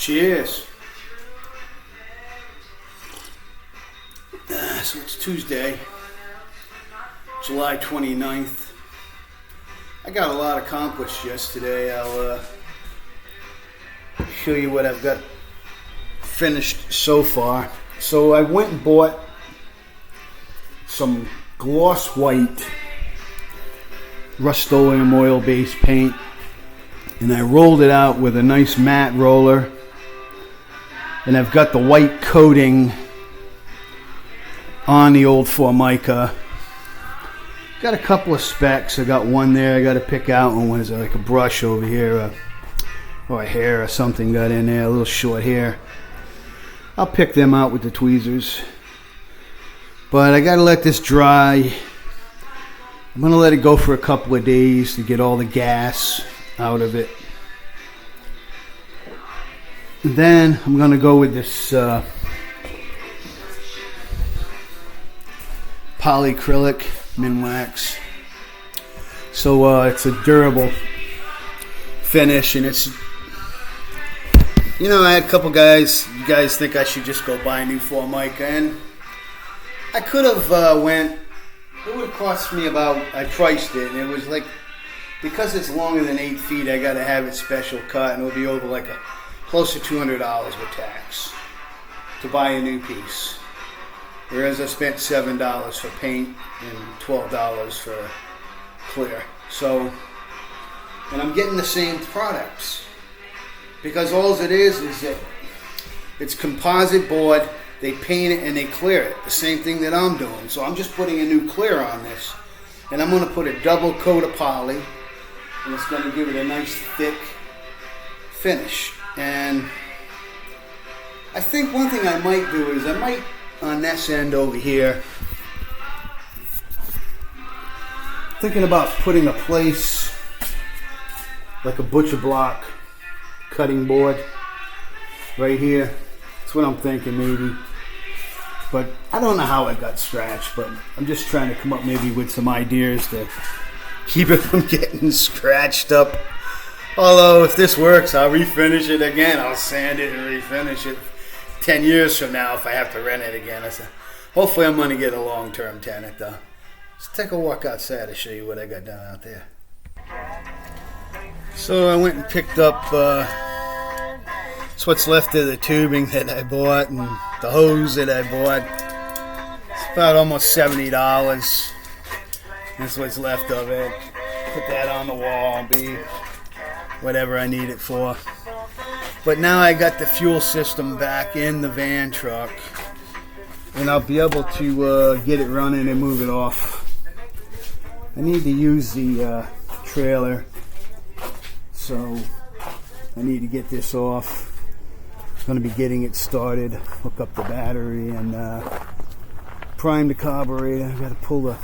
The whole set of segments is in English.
Cheers. So it's Tuesday, July 29th. I got a lot accomplished yesterday. I'll show you what I've got finished so far. So I went and bought some gloss white Rust-Oleum oil-based paint, and I rolled it out with a nice matte roller, and I've got the white coating on the old Formica. Got a couple of specs. I got one there I got to pick out, and one is like a brush over here, or a hair or something got in there, a little short hair. I'll pick them out with the tweezers, but I got to let this dry. I'm going to let it go for a couple of days to get all the gas out of it. And then I'm going to go with this polyacrylic Minwax. So it's a durable finish, and it's, you know, I had a couple guys, you guys think I should just go buy a new Formica, and I could have went, it would have cost me about, I priced it, and it was like, because it's longer than 8 feet, I got to have it special cut, and it would be over like close to $200 with tax to buy a new piece. Whereas I spent $7 for paint and $12 for clear. So, and I'm getting the same products, because all it is that it's composite board. They paint it and they clear it. The same thing that I'm doing. So I'm just putting a new clear on this, and I'm going to put a double coat of poly, and it's going to give it a nice thick finish. And I think one thing I might do is I might, on this end over here, thinking about putting a place like a butcher block cutting board right here. That's what I'm thinking, maybe. But I don't know how it got scratched, but I'm just trying to come up maybe with some ideas to keep it from getting scratched up. Although if this works, I'll refinish it again. I'll sand it and refinish it 10 years from now if I have to rent it again. I said, hopefully I'm going to get a long-term tenant, though. Let's take a walk outside to show you what I got done out there. So I went and picked up it's what's left of the tubing that I bought and the hose that I bought. It's about almost $70. That's what's left of it. Put that on the wall, be whatever I need it for. But now I got the fuel system back in the van truck, and I'll be able to get it running and move it off. I need to use the trailer, so I need to get this off. I'm going to be getting it started, hook up the battery, and prime the carburetor. I've got to pull the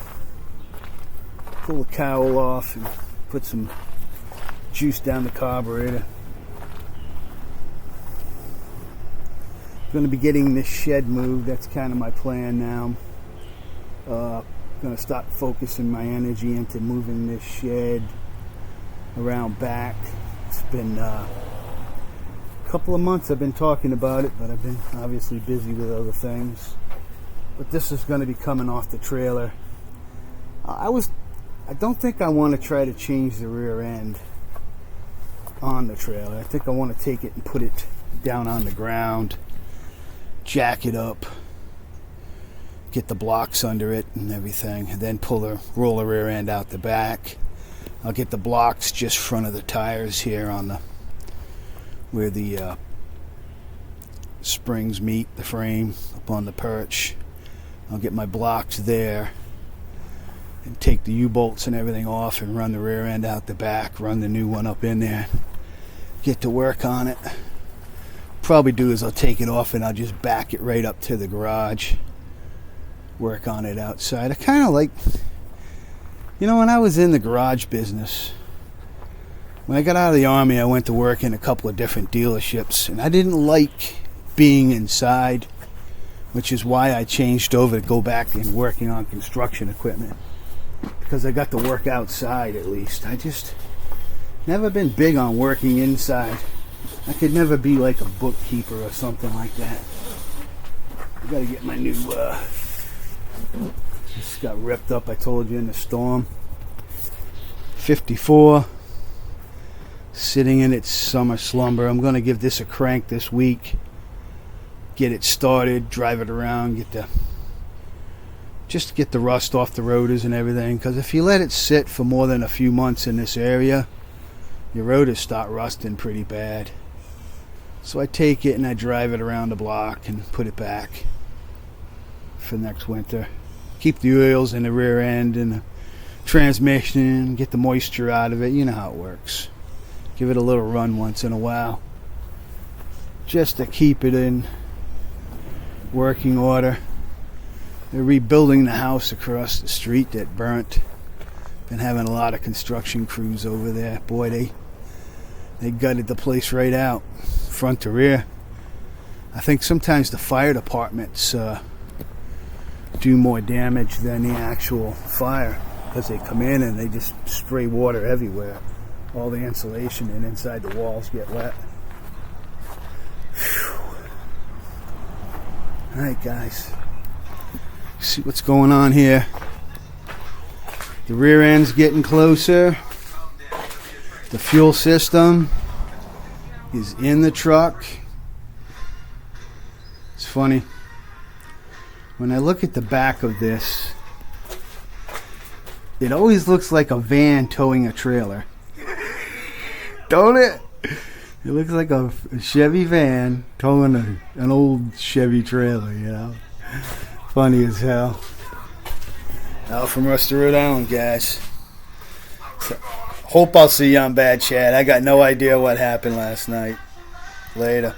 cowl off and put some juice down the carburetor. Going to be getting this shed moved. That's kind of my plan now. Going to start focusing my energy into moving this shed around back. It's been a couple of months I've been talking about it, but I've been obviously busy with other things. But this is going to be coming off the trailer. I don't think I want to try to change the rear end on the trailer. I think I want to take it and put it down on the ground, jack it up, get the blocks under it and everything, and then roll the rear end out the back. I'll get the blocks just front of the tires here on where the springs meet the frame up on the perch. I'll get my blocks there and take the U-bolts and everything off and run the rear end out the back, run the new one up in there, get to work on it. Probably do is I'll take it off and I'll just back it right up to the garage, work on it outside. I kind of like, you know, when I was in the garage business, when I got out of the Army, I went to work in a couple of different dealerships, and I didn't like being inside, which is why I changed over to go back and working on construction equipment, because I got to work outside at least. I just never been big on working inside. I could never be like a bookkeeper or something like that. I gotta get my new, this got ripped up, I told you, in the storm. 54. Sitting in its summer slumber. I'm gonna give this a crank this week. Get it started, drive it around, just get the rust off the rotors and everything. Because if you let it sit for more than a few months in this area, your rotors start rusting pretty bad. So I take it and I drive it around the block and put it back for next winter. Keep the oils in the rear end and the transmission, get the moisture out of it. You know how it works. Give it a little run once in a while, just to keep it in working order. They're rebuilding the house across the street that burnt. Been having a lot of construction crews over there. Boy, they gutted the place right out, front to rear. I think sometimes the fire departments do more damage than the actual fire, because they come in and they just spray water everywhere. All the insulation and inside the walls get wet. Whew. Alright guys, see what's going on here. The rear end's getting closer. The fuel system is in the truck. It's funny, when I look at the back of this, it always looks like a van towing a trailer. Don't it? It looks like a Chevy van towing an old Chevy trailer, you know. Funny as hell. Out from Rusty, Rhode Island, guys. So, hope I'll see you on Bad Chat. I got no idea what happened last night. Later.